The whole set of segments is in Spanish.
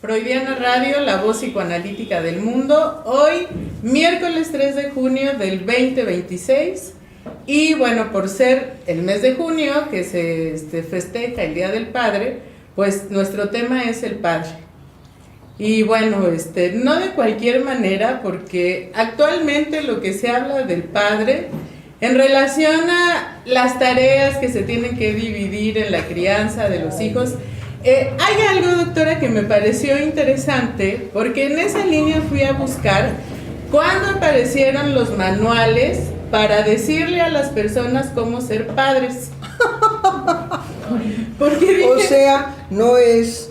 Freudiana Radio, la voz psicoanalítica del mundo. Hoy, miércoles 3 de junio del 2026. Y bueno, por ser el mes de junio que se festeja el Día del Padre, pues nuestro tema es el padre. Y bueno, no de cualquier manera, porque actualmente lo que se habla del padre en relación a las tareas que se tienen que dividir en la crianza de los hijos, hay algo, doctora, que me pareció interesante, porque en esa línea fui a buscar cuándo aparecieron los manuales para decirle a las personas cómo ser padres. Porque dije, o sea, no es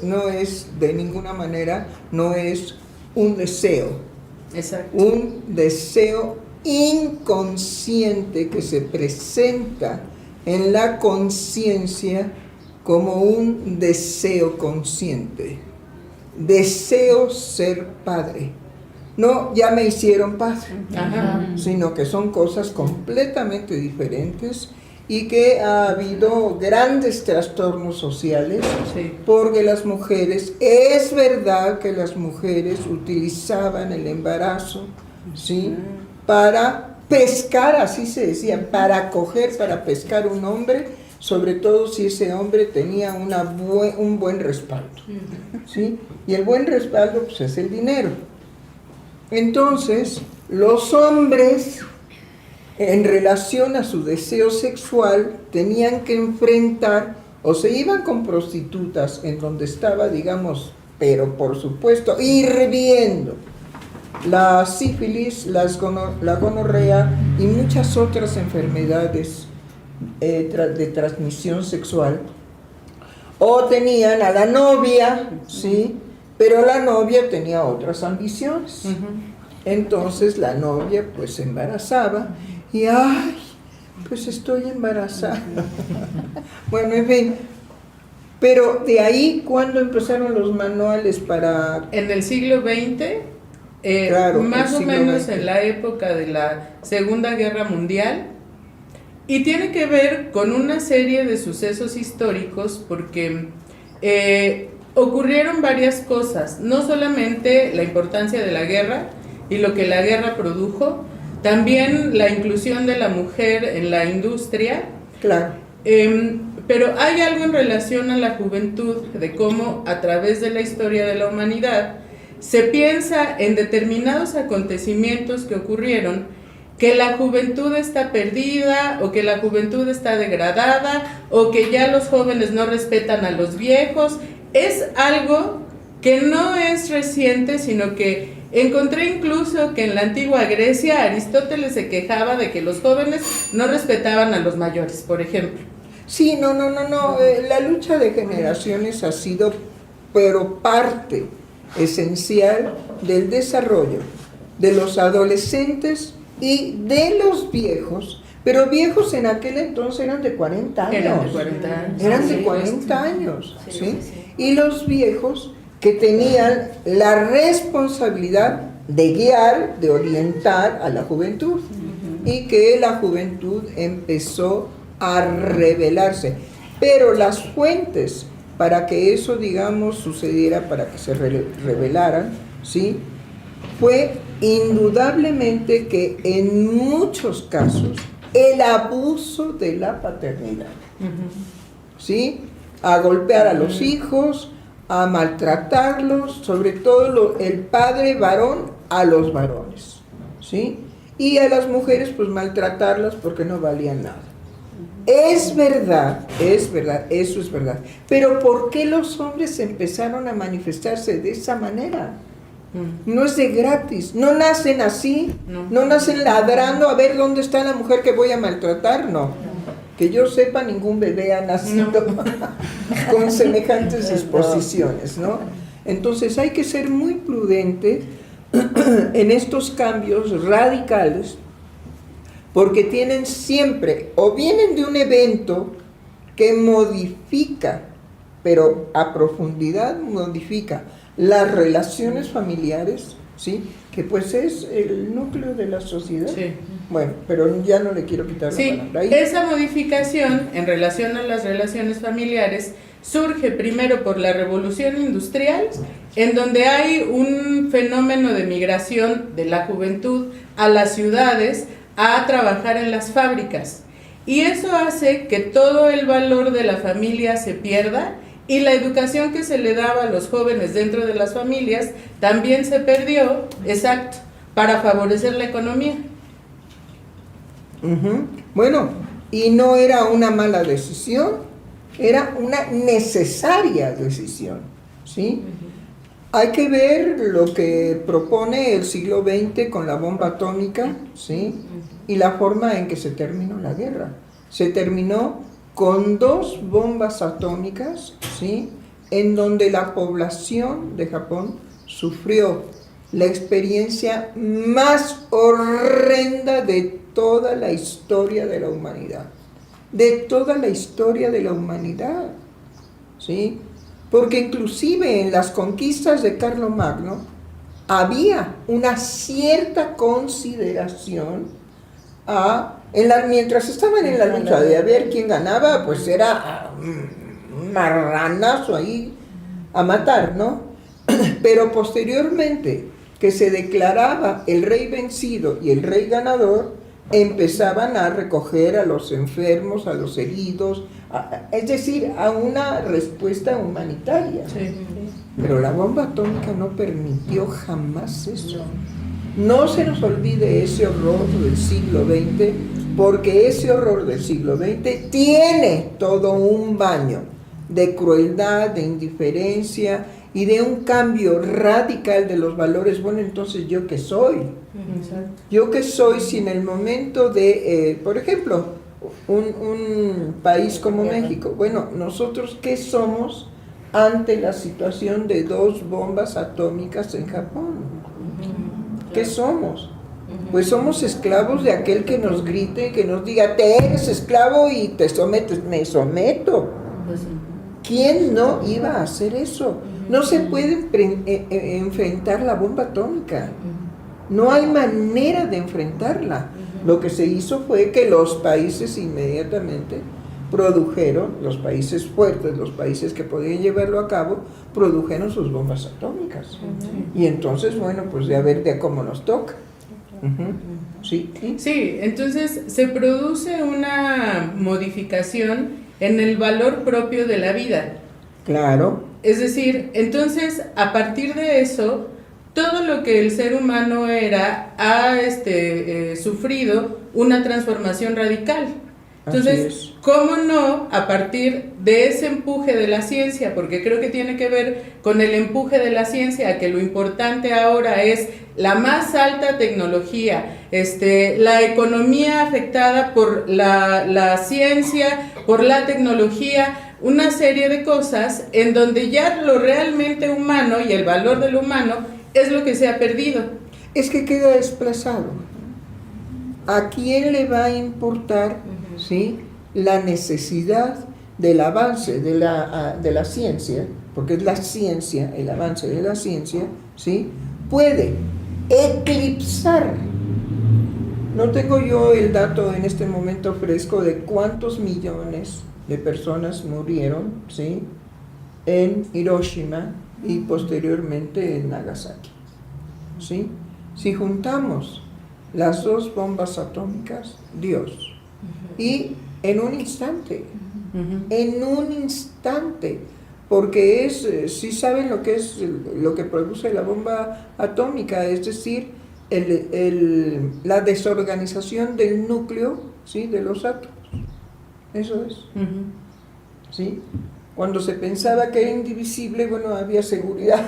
de ninguna manera, no es un deseo. Exacto. Un deseo inconsciente que se presenta en la conciencia como un deseo consciente. Deseo ser padre. No, ya me hicieron padre. Ajá. Sino que son cosas completamente diferentes y que ha habido grandes trastornos sociales, Sí. porque las mujeres, es verdad que las mujeres utilizaban el embarazo, ¿sí?, para pescar, así se decía, para coger, para pescar un hombre, sobre todo si ese hombre tenía un buen respaldo, ¿sí? Y el buen respaldo, pues, es el dinero. Entonces, los hombres, en relación a su deseo sexual, tenían que enfrentar, o se iban con prostitutas, en donde estaba, digamos, pero por supuesto, hirviendo, la sífilis, la gonorrea y muchas otras enfermedades de transmisión sexual, o tenían a la novia, ¿sí?, pero la novia tenía otras ambiciones. Entonces la novia pues se embarazaba y ¡ay! Pues estoy embarazada. Bueno, en fin. Pero de ahí, ¿cuándo empezaron los manuales para...? En el siglo XX, Claro, más el o siglo menos XX. en la época de la Segunda Guerra Mundial, y tiene que ver con una serie de sucesos históricos, porque ocurrieron varias cosas, no solamente la importancia de la guerra y lo que la guerra produjo, también la inclusión de la mujer en la industria. Claro. Pero hay algo en relación a la juventud, de cómo a través de la historia de la humanidad se piensa en determinados acontecimientos que ocurrieron, que la juventud está perdida, o que la juventud está degradada, o que ya los jóvenes no respetan a los viejos. Es algo que no es reciente, sino que encontré incluso que en la antigua Grecia Aristóteles se quejaba de que los jóvenes no respetaban a los mayores, por ejemplo. Sí, no. La lucha de generaciones ha sido, pero parte esencial del desarrollo de los adolescentes y de los viejos, pero viejos en aquel entonces eran de 40 años. Eran de 40 años. Eran de Sí, 40 años, Sí, ¿sí? sí, sí. Y los viejos que tenían la responsabilidad de guiar, de orientar a la juventud, y que la juventud empezó a rebelarse. Pero las fuentes para que eso, digamos, sucediera, para que se rebelaran, ¿sí?, fue indudablemente que en muchos casos el abuso de la paternidad, ¿sí?, a golpear a los hijos, a maltratarlos, sobre todo el padre varón a los varones, ¿sí?, y a las mujeres pues maltratarlas porque no valían nada. Es verdad, eso es verdad. Pero ¿por qué los hombres empezaron a manifestarse de esa manera? No es de gratis, no nacen así, no nacen ladrando a ver dónde está la mujer que voy a maltratar, no. Que yo sepa, ningún bebé ha nacido con semejantes disposiciones, ¿no? Entonces hay que ser muy prudente en estos cambios radicales, porque tienen siempre, o vienen de un evento que modifica, pero a profundidad modifica las relaciones familiares, ¿sí?, que pues es el núcleo de la sociedad. Sí. Bueno, pero ya no le quiero quitar la Sí, palabra. Ahí. esa modificación en relación a las relaciones familiares surge primero por la revolución industrial, en donde hay un fenómeno de migración de la juventud a las ciudades a trabajar en las fábricas. Y eso hace que todo el valor de la familia se pierda y la educación que se le daba a los jóvenes dentro de las familias también se perdió, exacto, para favorecer la economía. Bueno, y no era una mala decisión, era una necesaria decisión, ¿sí? Hay que ver lo que propone el siglo XX con la bomba atómica, ¿sí? Y la forma en que se terminó la guerra. Se terminó con 2 bombas atómicas, ¿sí? En donde la población de Japón sufrió la experiencia más horrenda de toda la historia de la humanidad. De toda la historia de la humanidad, ¿sí? Porque inclusive en las conquistas de Carlomagno había una cierta consideración mientras estaban en la lucha de a ver quién ganaba, pues era un marranazo ahí a matar, ¿no? Pero posteriormente que se declaraba el rey vencido y el rey ganador, empezaban a recoger a los enfermos, a los heridos, es decir, a una respuesta humanitaria. Sí. Pero la bomba atómica no permitió jamás eso. No se nos olvide ese horror del siglo XX, porque ese horror del siglo XX tiene todo un baño de crueldad, de indiferencia y de un cambio radical de los valores. Bueno, entonces, ¿yo qué soy? ¿Yo qué soy si en el momento de, por ejemplo, un país como México? Bueno, ¿nosotros qué somos ante la situación de 2 bombas atómicas en Japón? ¿Qué somos? Pues somos esclavos de aquel que nos grite, que nos diga, te eres esclavo y te sometes. Me someto. ¿Quién no iba a hacer eso? No se puede enfrentar la bomba atómica. No hay manera de enfrentarla. Lo que se hizo fue que los países inmediatamente produjeron, los países fuertes, los países que podían llevarlo a cabo, produjeron sus bombas atómicas. Y entonces, bueno, pues a ver de cómo nos toca. ¿Sí? Sí, entonces se produce una modificación en el valor propio de la vida. Claro. Es decir, entonces, a partir de eso, todo lo que el ser humano ha sufrido una transformación radical. Entonces, ¿cómo no, a partir de ese empuje de la ciencia, porque creo que tiene que ver con el empuje de la ciencia, que lo importante ahora es la más alta tecnología, la economía afectada por la ciencia, por la tecnología, una serie de cosas en donde ya lo realmente humano y el valor del humano es lo que se ha perdido? Es que queda desplazado. ¿A quién le va a importar, ¿sí?, la necesidad del avance de la ciencia? Porque es la ciencia, el avance de la ciencia, ¿sí?, puede eclipsar. No tengo yo el dato en este momento fresco de cuántos millones de personas murieron, ¿sí?, en Hiroshima y posteriormente en Nagasaki, ¿sí? Si juntamos las 2 bombas atómicas, Dios, y en un instante, porque sí saben lo que es lo que produce la bomba atómica, es decir, la desorganización del núcleo, ¿sí?, de los átomos. Eso es. ¿Sí? Cuando se pensaba que era indivisible, bueno, había seguridad.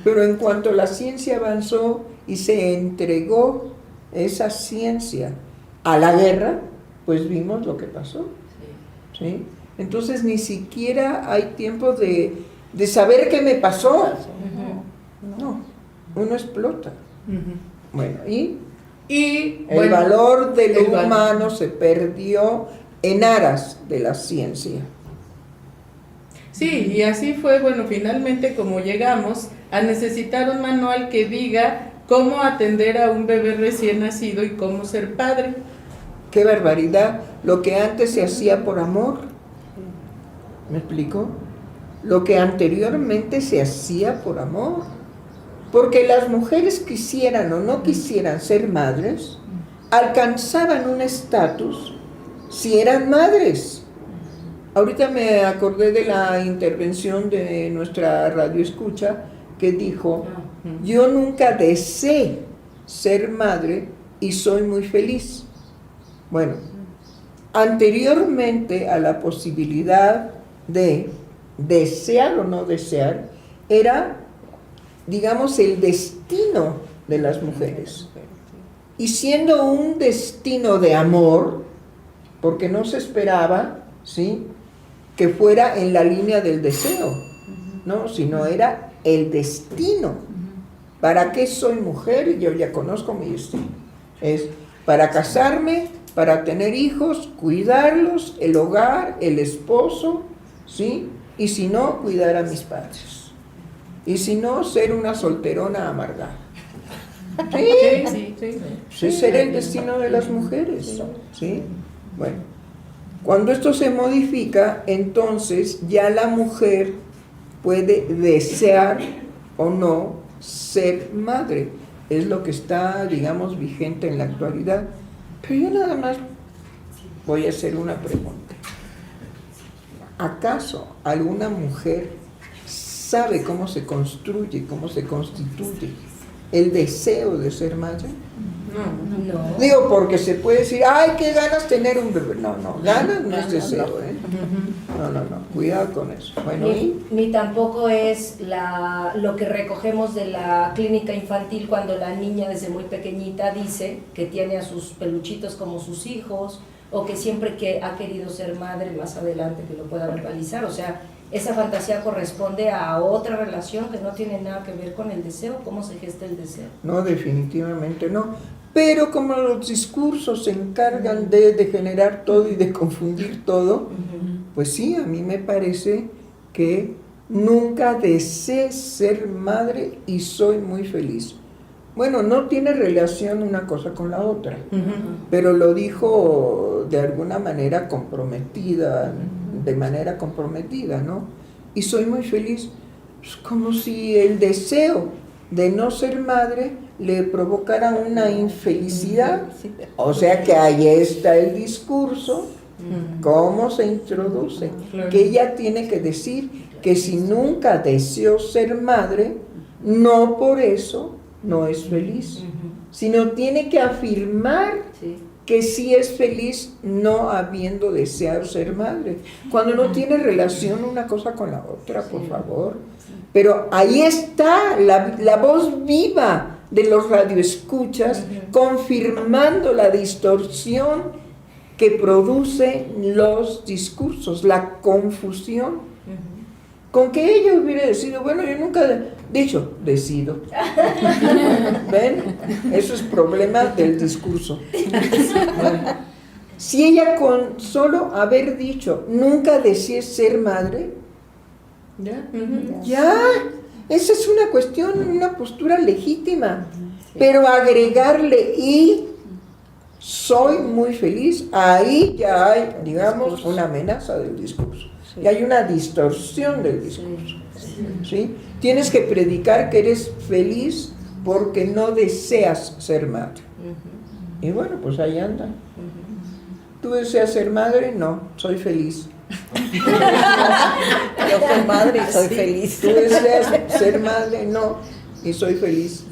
Pero en cuanto la ciencia avanzó y se entregó esa ciencia a la guerra, pues vimos lo que pasó. ¿Sí? Entonces ni siquiera hay tiempo de saber qué me pasó. No, uno explota. Bueno, y el valor de lo humano se perdió en aras de la ciencia. Sí, y así fue, bueno, finalmente como llegamos a necesitar un manual que diga cómo atender a un bebé recién nacido y cómo ser padre. ¡Qué barbaridad! Lo que antes se hacía por amor, ¿Me explico? Lo que anteriormente se hacía por amor. Porque las mujeres quisieran o no quisieran ser madres, alcanzaban un estatus si eran madres. Ahorita me acordé de la intervención de nuestra radioescucha que dijo, yo nunca deseé ser madre y soy muy feliz. Bueno, anteriormente a la posibilidad de desear o no desear, era, digamos, el destino de las mujeres. Y siendo un destino de amor, porque no se esperaba, ¿sí?, que fuera en la línea del deseo, ¿no?, sino era el destino. ¿Para qué soy mujer? Yo ya conozco mi destino. Es para casarme, para tener hijos, cuidarlos, el hogar, el esposo, ¿sí?, y si no, cuidar a mis padres. Y si no, ser una solterona amargada. Sí, ese era el destino de las mujeres, ¿sí? Bueno, cuando esto se modifica, entonces ya la mujer puede desear o no ser madre. Es lo que está, digamos, vigente en la actualidad. Pero yo nada más voy a hacer una pregunta. ¿Acaso alguna mujer sabe cómo se construye, cómo se constituye el deseo de ser madre? No. Digo, porque se puede decir, ay, qué ganas tener un bebé. No, ganas no es deseo, ¿eh? No, cuidado con eso. Bueno, ni tampoco es lo que recogemos de la clínica infantil cuando la niña desde muy pequeñita dice que tiene a sus peluchitos como sus hijos, o que siempre que ha querido ser madre más adelante que lo pueda verbalizar. O sea, esa fantasía corresponde a otra relación que no tiene nada que ver con el deseo, cómo se gesta el deseo. No, definitivamente no. Pero como los discursos se encargan de generar todo y de confundir todo, pues sí, a mí me parece que nunca deseé ser madre y soy muy feliz. Bueno, no tiene relación una cosa con la otra, pero lo dijo de alguna manera comprometida, ¿no? Y soy muy feliz, pues como si el deseo de no ser madre le provocara una infelicidad. O sea que ahí está el discurso, cómo se introduce, que ella tiene que decir que si nunca deseó ser madre, no por eso no es feliz, sino tiene que afirmar que sí es feliz no habiendo deseado ser madre, cuando no tiene relación una cosa con la otra, por favor. Pero ahí está la voz viva de los radioescuchas, confirmando la distorsión que producen los discursos, la confusión. Con que ella hubiera decidido, bueno, yo nunca decido. ¿Ven? Eso es problema del discurso. Bueno, si ella con solo haber dicho, nunca deseé ser madre, ya, esa es una cuestión, una postura legítima. Pero agregarle y soy muy feliz, ahí ya hay, digamos, una amenaza del discurso. Y hay una distorsión del discurso, ¿sí? Tienes que predicar que eres feliz porque no deseas ser madre. Y bueno, pues ahí anda. ¿Tú deseas ser madre? No, soy feliz. Yo soy madre y soy feliz. ¿Tú deseas ser madre? No, y soy feliz.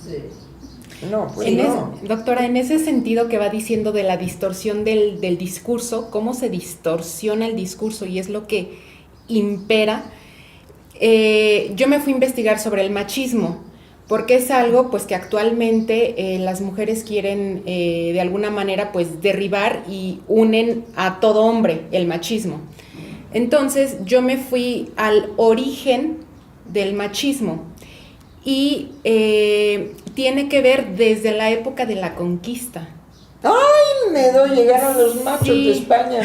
No, pues no. Doctora, en ese sentido que va diciendo de la distorsión del discurso, cómo se distorsiona el discurso y es lo que impera, yo me fui a investigar sobre el machismo, porque es algo pues que actualmente las mujeres quieren de alguna manera pues derribar y unen a todo hombre, el machismo. Entonces yo me fui al origen del machismo y tiene que ver desde la época de la conquista. ¡Ay, llegaron los machos de España!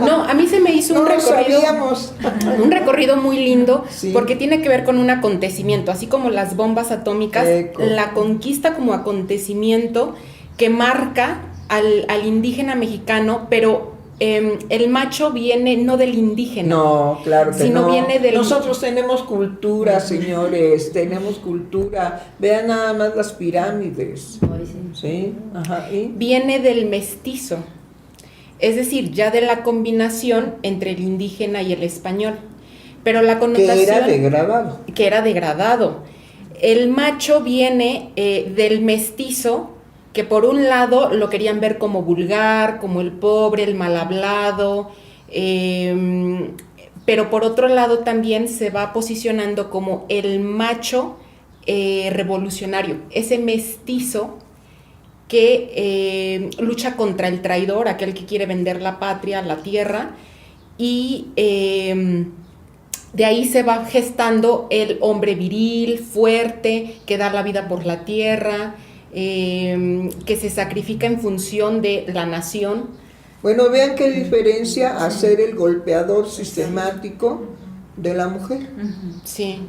No, a mí se me hizo un recorrido muy lindo, porque tiene que ver con un acontecimiento, así como las bombas atómicas, la conquista como acontecimiento que marca al indígena mexicano, pero el macho viene no del indígena. No, claro que sino no. viene del... Nosotros tenemos cultura, señores, tenemos cultura. Vean nada más las pirámides. Ay, sí. ¿Sí? Ajá. ¿Y? Viene del mestizo, es decir, ya de la combinación entre el indígena y el español. Pero la connotación... Que era degradado. Que era degradado. El macho viene del mestizo, que por un lado lo querían ver como vulgar, como el pobre, el mal hablado, pero por otro lado también se va posicionando como el macho revolucionario, ese mestizo que lucha contra el traidor, aquel que quiere vender la patria, la tierra, y de ahí se va gestando el hombre viril, fuerte, que da la vida por la tierra, que se sacrifica en función de la nación. Bueno, vean qué diferencia hacer el golpeador sistemático de la mujer. Sí.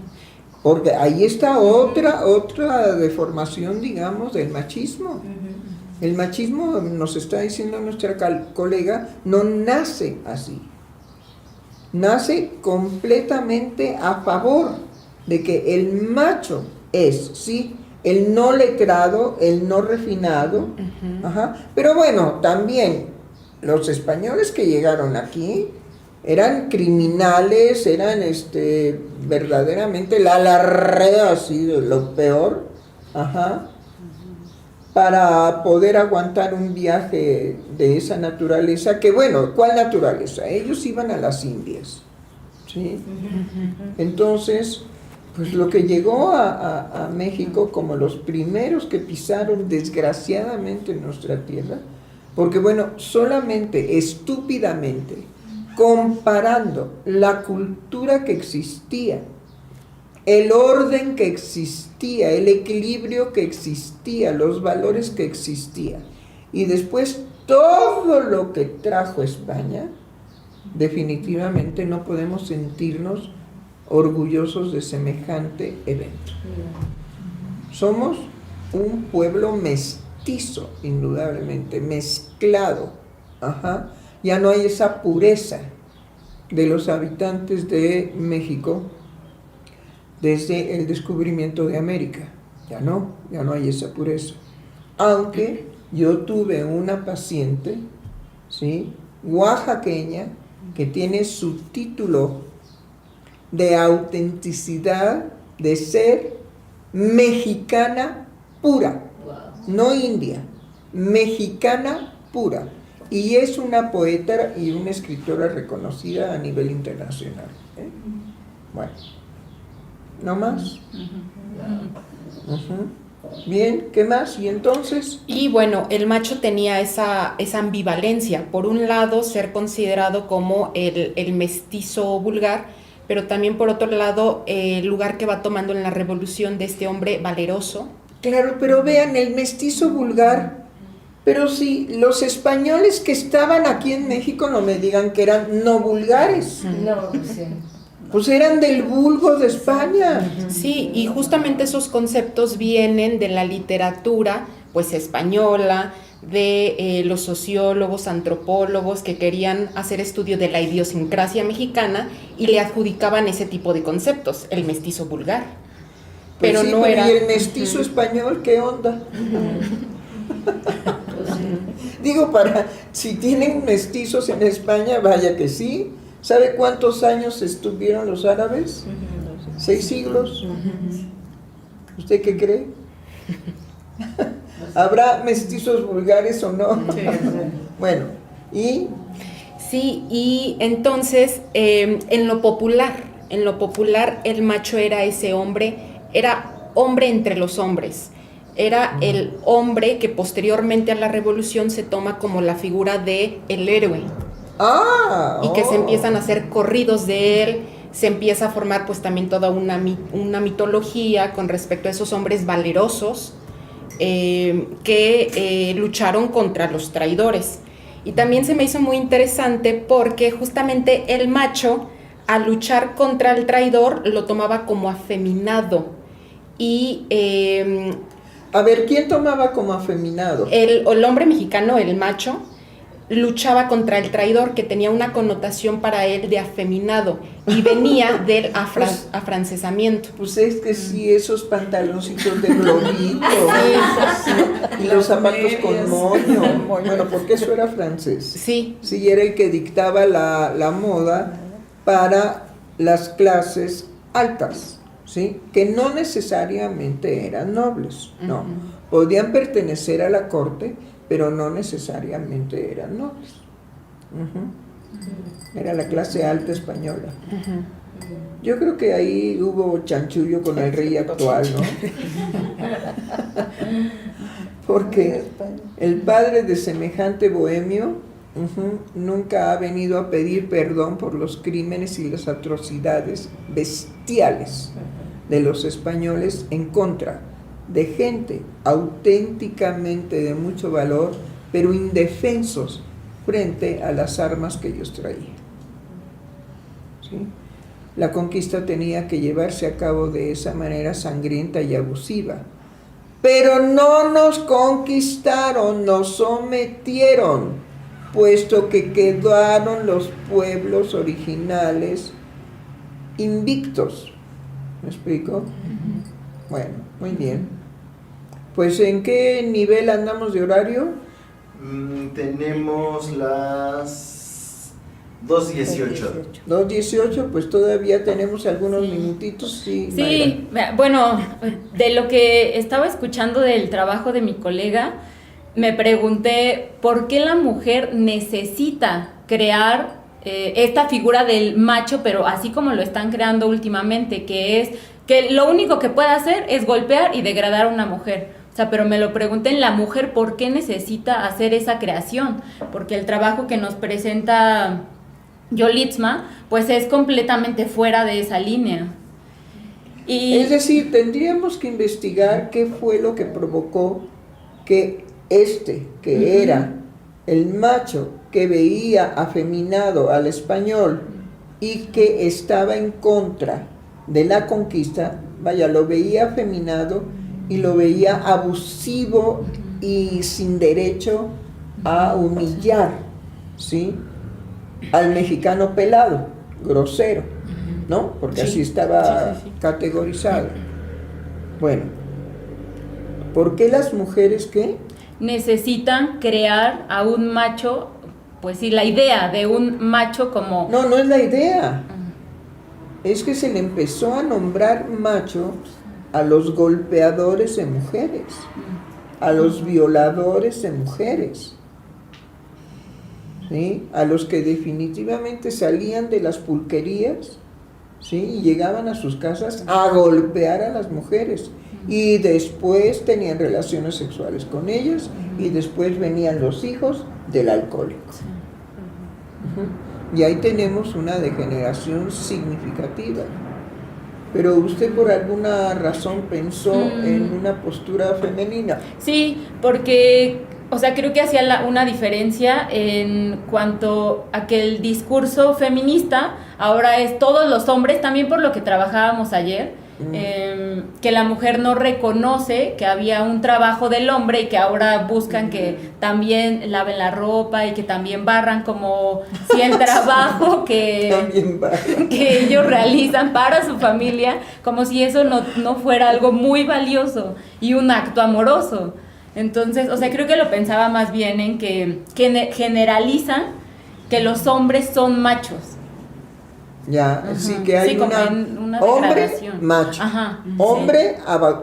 Porque ahí está otra deformación, digamos, del machismo. El machismo, nos está diciendo nuestra colega, no nace así. Nace completamente a favor de que el macho es, sí, el no letrado, el no refinado. Ajá. Pero bueno, también los españoles que llegaron aquí eran criminales, eran verdaderamente la alarrea, así de lo peor, ajá, para poder aguantar un viaje de esa naturaleza, que bueno, ¿cuál naturaleza? Ellos iban a las Indias, ¿sí? Entonces, pues lo que llegó a México como los primeros que pisaron desgraciadamente nuestra tierra, porque bueno, solamente estúpidamente comparando la cultura que existía, el orden que existía, el equilibrio que existía, los valores que existían, y después todo lo que trajo España, definitivamente no podemos sentirnos orgullosos de semejante evento. Somos un pueblo mestizo, indudablemente, mezclado. Ajá. Ya no hay esa pureza de los habitantes de México desde el descubrimiento de América. Ya no hay esa pureza. Aunque yo tuve una paciente, ¿sí?, oaxaqueña, que tiene su título de autenticidad, de ser mexicana pura, no india, mexicana pura, y es una poeta y una escritora reconocida a nivel internacional. Bueno, ¿no más? Bien, ¿qué más? ¿Y entonces? Y bueno, el macho tenía esa ambivalencia, por un lado ser considerado como el mestizo vulgar, pero también por otro lado el lugar que va tomando en la revolución de este hombre valeroso. Claro, pero vean, el mestizo vulgar, pero si los españoles que estaban aquí en México, no me digan que eran no vulgares. No, sí. Pues eran del vulgo de España. Sí, y justamente esos conceptos vienen de la literatura, pues española, de los sociólogos, antropólogos que querían hacer estudio de la idiosincrasia mexicana y le adjudicaban ese tipo de conceptos, el mestizo vulgar. Pues Pero sí, no era... ¿Y el mestizo español qué onda? Digo, si tienen mestizos en España, vaya que sí. ¿Sabe cuántos años estuvieron los árabes? 6 siglos. ¿Usted qué cree? ¿Habrá mestizos vulgares o no? Sí. Bueno, ¿y? Sí, y entonces en lo popular el macho era ese hombre, era hombre entre los hombres. Era el hombre que posteriormente a la revolución se toma como la figura de el héroe. Y que se empiezan a hacer corridos de él, se empieza a formar pues también toda una mitología con respecto a esos hombres valerosos que lucharon contra los traidores. Y también se me hizo muy interesante porque justamente el macho, al luchar contra el traidor, lo tomaba como afeminado. Y a ver, ¿quién tomaba como afeminado? el hombre mexicano, el macho, luchaba contra el traidor, que tenía una connotación para él de afeminado y venía del afrancesamiento. Pues es que sí, esos pantaloncitos de globito, sí, y los zapatos con moño, bueno, porque eso era francés. Sí. Sí, era el que dictaba la moda para las clases altas, ¿sí? Que no necesariamente eran nobles, no. Podían pertenecer a la corte, pero no necesariamente eran nobles. Era la clase alta española. Yo creo que ahí hubo chanchullo con el rey actual, ¿no? Porque el padre de semejante bohemio nunca ha venido a pedir perdón por los crímenes y las atrocidades bestiales de los españoles en contra de gente auténticamente de mucho valor, pero indefensos frente a las armas que ellos traían. ¿Sí? La conquista tenía que llevarse a cabo de esa manera sangrienta y abusiva. Pero no nos conquistaron, nos sometieron, puesto que quedaron los pueblos originales invictos. ¿Me explico? Bueno, muy bien. Pues, ¿en qué nivel andamos de horario? Tenemos las 2:18. 2:18, pues todavía tenemos algunos minutitos. Sí, sí, bueno, de lo que estaba escuchando del trabajo de mi colega, me pregunté por qué la mujer necesita crear esta figura del macho, pero así como lo están creando últimamente, que es que lo único que puede hacer es golpear y degradar a una mujer. O sea, pero me lo pregunté en la mujer, ¿por qué necesita hacer esa creación? Porque el trabajo que nos presenta Yolitzma, pues es completamente fuera de esa línea. Y es decir, tendríamos que investigar qué fue lo que provocó que era el macho que veía afeminado al español y que estaba en contra de la conquista, vaya, lo veía afeminado y lo veía abusivo y sin derecho a humillar, ¿sí?, al mexicano pelado, grosero, ¿no? Porque así estaba categorizado. Bueno, ¿por qué las mujeres qué? Necesitan crear a un macho, pues sí, la idea de un macho como... No, no es la idea. Es que se le empezó a nombrar macho a los golpeadores de mujeres, a los violadores de mujeres, ¿sí?, a los que definitivamente salían de las pulquerías, ¿sí?, y llegaban a sus casas a golpear a las mujeres y después tenían relaciones sexuales con ellas y después venían los hijos del alcohólico. Y ahí tenemos una degeneración significativa. Pero usted por alguna razón pensó en una postura femenina. Sí, porque, o sea, creo que hacía una diferencia en cuanto a que el discurso feminista ahora es todos los hombres, también por lo que trabajábamos ayer, que la mujer no reconoce que había un trabajo del hombre y que ahora buscan que también laven la ropa y que también barran, como si el trabajo que ellos realizan para su familia, como si eso no fuera algo muy valioso y un acto amoroso. Entonces, o sea, creo que lo pensaba más bien en que generalizan que los hombres son machos. Ya, sí, que hay una hombre degradación. macho, hombre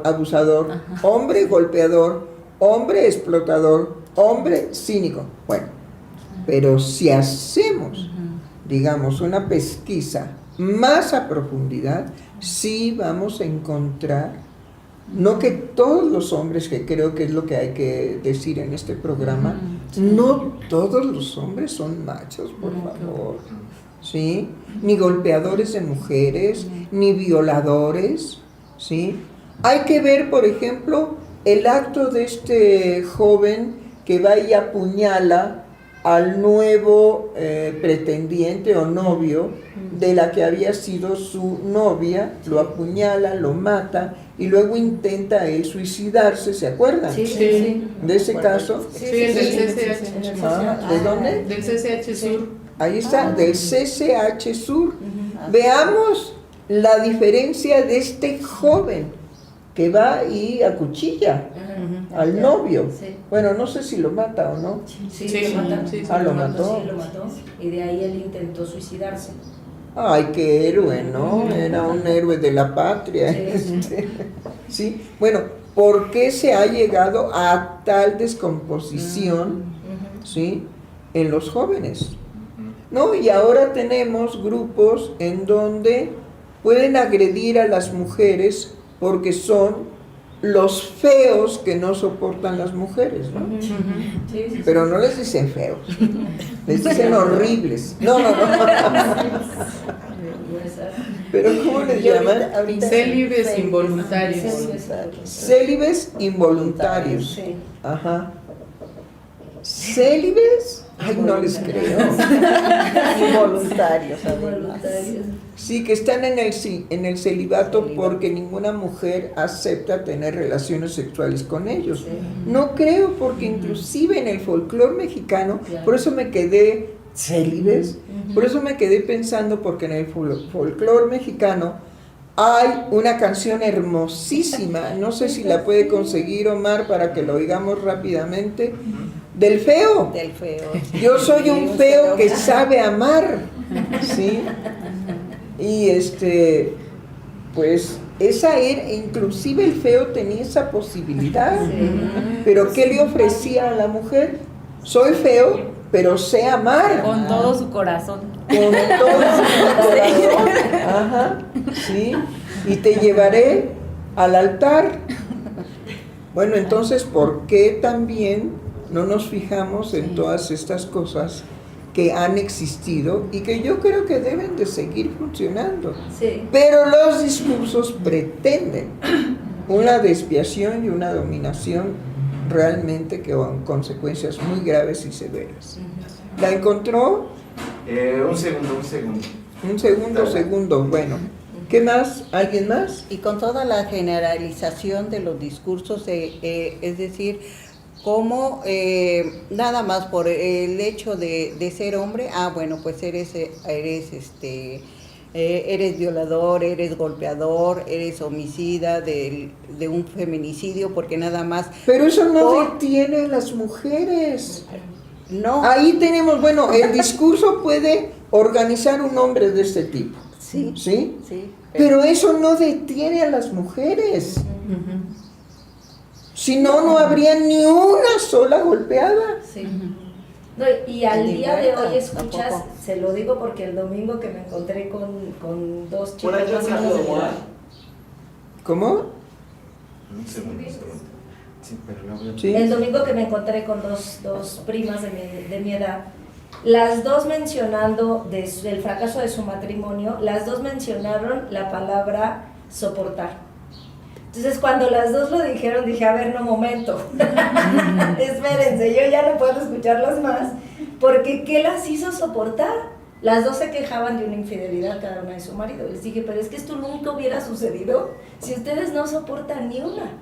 abusador, hombre golpeador, hombre explotador, hombre cínico. Bueno, pero si hacemos, digamos, una pesquisa más a profundidad, sí vamos a encontrar, no que todos los hombres, que creo que es lo que hay que decir en este programa, no todos los hombres son machos, por favor. ¿Sí? Ni golpeadores de mujeres, ni violadores, ¿sí? Hay que ver, por ejemplo, el acto de este joven que va y apuñala al nuevo pretendiente o novio de la que había sido su novia, lo apuñala, lo mata y luego intenta él suicidarse, ¿se acuerdan? Sí, sí, sí. De ese caso. Sí, el del CCH. Ah, ¿de dónde? Del CCH Sur. Ahí está, del CCH Sur. Veamos la diferencia de este joven que va y acuchilla al novio. Sí. Bueno, no sé si lo mata o no. Sí, Sí, lo mataron. sí, Ah, lo mató. Sí, lo mató. Y de ahí él intentó suicidarse. Ay, qué héroe, ¿no? Era un héroe de la patria. Sí. Sí, bueno, ¿por qué se ha llegado a tal descomposición, sí, en los jóvenes? ¿No? Y ahora tenemos grupos en donde pueden agredir a las mujeres porque son los feos que no soportan las mujeres, ¿no? Sí, sí, Pero no les dicen feos, les dicen horribles. No. Pero ¿cómo les llaman? Célibes involuntarios. Célibes involuntarios. Sí. Ajá. ¿Célibes? Ay, no les creo. Involuntarios, además. Voluntarios. Sí, que están en el celibato porque ninguna mujer acepta tener relaciones sexuales con ellos. Sí. No creo, porque inclusive en el folclore mexicano, Claro. por eso me quedé célibes, por eso me quedé pensando, porque en el folclore mexicano hay una canción hermosísima, no sé si la puede conseguir Omar para que lo oigamos rápidamente, del feo. Del feo. Yo soy un feo que sabe amar, ¿sí? Y pues esa era, inclusive el feo tenía esa posibilidad. Pero ¿qué le ofrecía a la mujer? Soy feo, pero sé amar. Con todo su corazón. Con todo su corazón. Ajá, sí. Y te llevaré al altar. Bueno, entonces, ¿por qué también no nos fijamos en todas estas cosas que han existido y que yo creo que deben de seguir funcionando? Sí. Pero los discursos pretenden una desviación y una dominación realmente que con consecuencias muy graves y severas. ¿La encontró? Un segundo. Un segundo, bueno. ¿Qué más? ¿Alguien más? Y con toda la generalización de los discursos, es decir, como nada más por el hecho de ser hombre, bueno, pues eres violador, eres golpeador, eres homicida de un feminicidio, porque nada más... Pero eso no detiene a las mujeres. No. Ahí tenemos, bueno, el discurso puede organizar un hombre de este tipo. Sí. ¿Sí? Sí. Pero eso no detiene a las mujeres. Si no, no habría ni una sola golpeada. Sí. No, y al Ni día de muerta, hoy escuchas, tampoco. se lo digo porque el domingo que me encontré con dos Por chicos allá más o salió, menos de mi ¿verdad? edad. ¿Cómo? Un segundo. Sí, pero la voy a... Sí. El domingo que me encontré con dos primas de mi edad, las dos mencionando del fracaso de su matrimonio, las dos mencionaron la palabra soportar. Entonces cuando las dos lo dijeron, dije, a ver, no, momento, espérense, yo ya no puedo escucharlas más, porque ¿qué las hizo soportar? Las dos se quejaban de una infidelidad cada una de su marido. Les dije, pero es que esto nunca hubiera sucedido si ustedes no soportan ni una.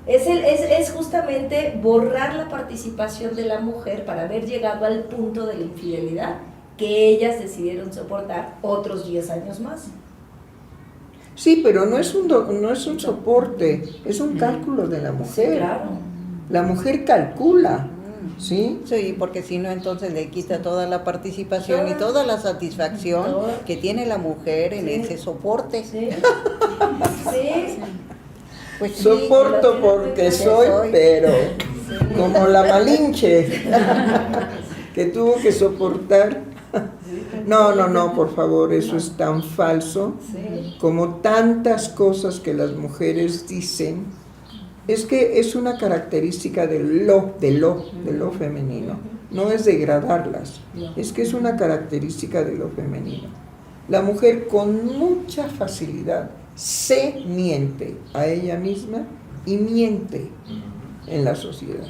Es justamente borrar la participación de la mujer para haber llegado al punto de la infidelidad que ellas decidieron soportar otros 10 años más. Sí, pero no es un soporte, es un cálculo de la mujer. Sí, claro. La mujer calcula, ¿sí? Sí, porque si no, entonces le quita toda la participación y toda la satisfacción Toda. que tiene la mujer en Sí. ese soporte. Sí. Sí. Pues sí, Soporto porque soy, pero como la Malinche, que tuvo que soportar. No, por favor, eso es tan falso Sí. como tantas cosas que las mujeres dicen. Es que es una característica de lo femenino, no es degradarlas, es que es una característica de lo femenino. La mujer con mucha facilidad se miente a ella misma y miente en la sociedad.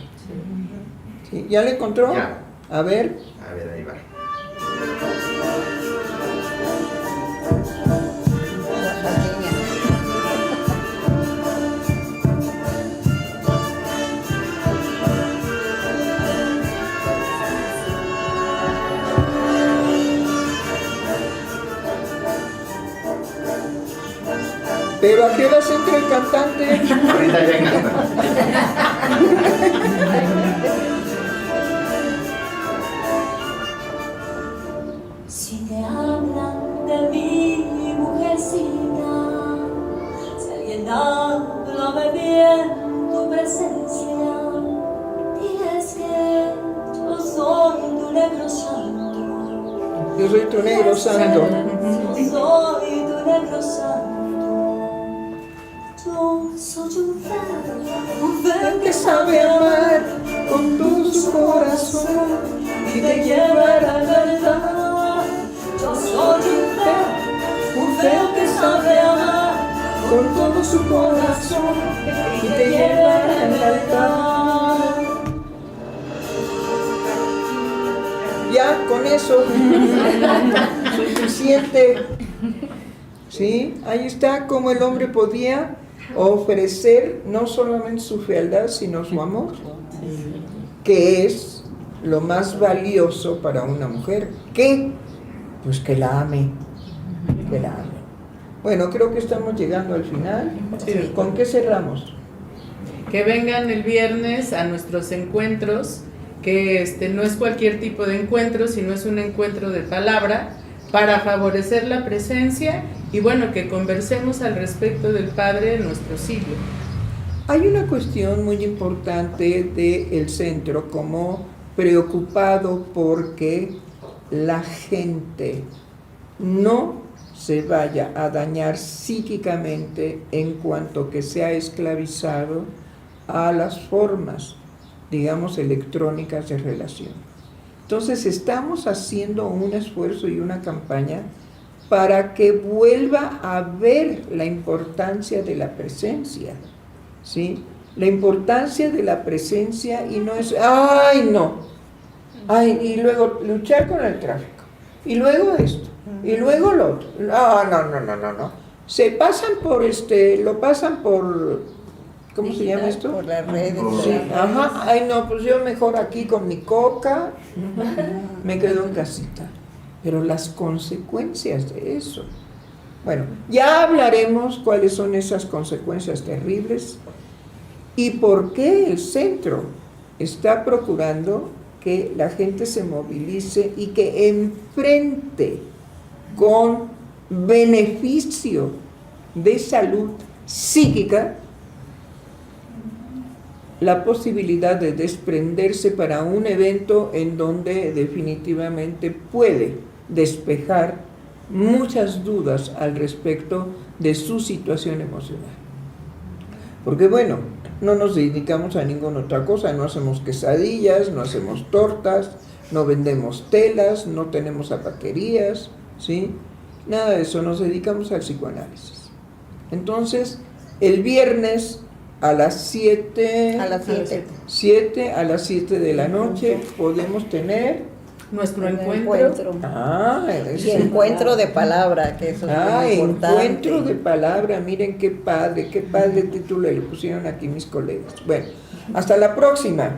¿Sí? ¿Ya le encontró? Ya. A ver. A ver, ahí va. Pero ¿a qué horas entra el cantante? Ahorita ya canta. Si te hablan de mi mujercita, si alguien habla de mí en tu presencia, diles que yo soy tu negro santo. Yo soy tu negro santo. Yo soy tu negro santo. Yo soy un feo Que sabe amar con todo su corazón y te llevará a la verdad. Yo soy un feo que sabe amar con todo su corazón y te llevará al altar. Ya con eso suficiente. ¿Sí? Ahí está cómo el hombre podía ofrecer no solamente su fealdad, sino su amor, que es lo más valioso para una mujer. ¿Qué? Pues que la ame, que la ame. Bueno, creo que estamos llegando al final. Sí. ¿Con qué cerramos? Que vengan el viernes a nuestros encuentros, que no es cualquier tipo de encuentro, sino es un encuentro de palabra para favorecer la presencia y bueno, que conversemos al respecto del Padre en nuestro siglo. Hay una cuestión muy importante del centro, como preocupado porque la gente no se vaya a dañar psíquicamente en cuanto que sea esclavizado a las formas, digamos, electrónicas de relación. Entonces estamos haciendo un esfuerzo y una campaña para que vuelva a ver la importancia de la presencia, ¿sí? La importancia de la presencia y no es, ¡ay, no! ¡Ay! Y luego luchar con el tráfico, y luego esto, y luego lo otro. No. Se pasan por lo pasan por, ¿cómo se llama esto? Por las redes. Sí, ajá, ay no, pues yo mejor aquí con mi coca, me quedo en casita. Pero las consecuencias de eso, bueno, ya hablaremos cuáles son esas consecuencias terribles y por qué el centro está procurando que la gente se movilice y que enfrente con beneficio de salud psíquica la posibilidad de desprenderse para un evento en donde definitivamente puede despejar muchas dudas al respecto de su situación emocional. Porque bueno, no nos dedicamos a ninguna otra cosa, no hacemos quesadillas, no hacemos tortas, no vendemos telas, no tenemos zapaterías, ¿sí? Nada de eso, nos dedicamos al psicoanálisis. Entonces, el viernes a las 7 A las 7. a las 7 de la noche podemos tener Nuestro Un encuentro. Y encuentro de palabra, que eso es muy importante. Encuentro de palabra, miren qué padre título le pusieron aquí mis colegas. Bueno, hasta la próxima.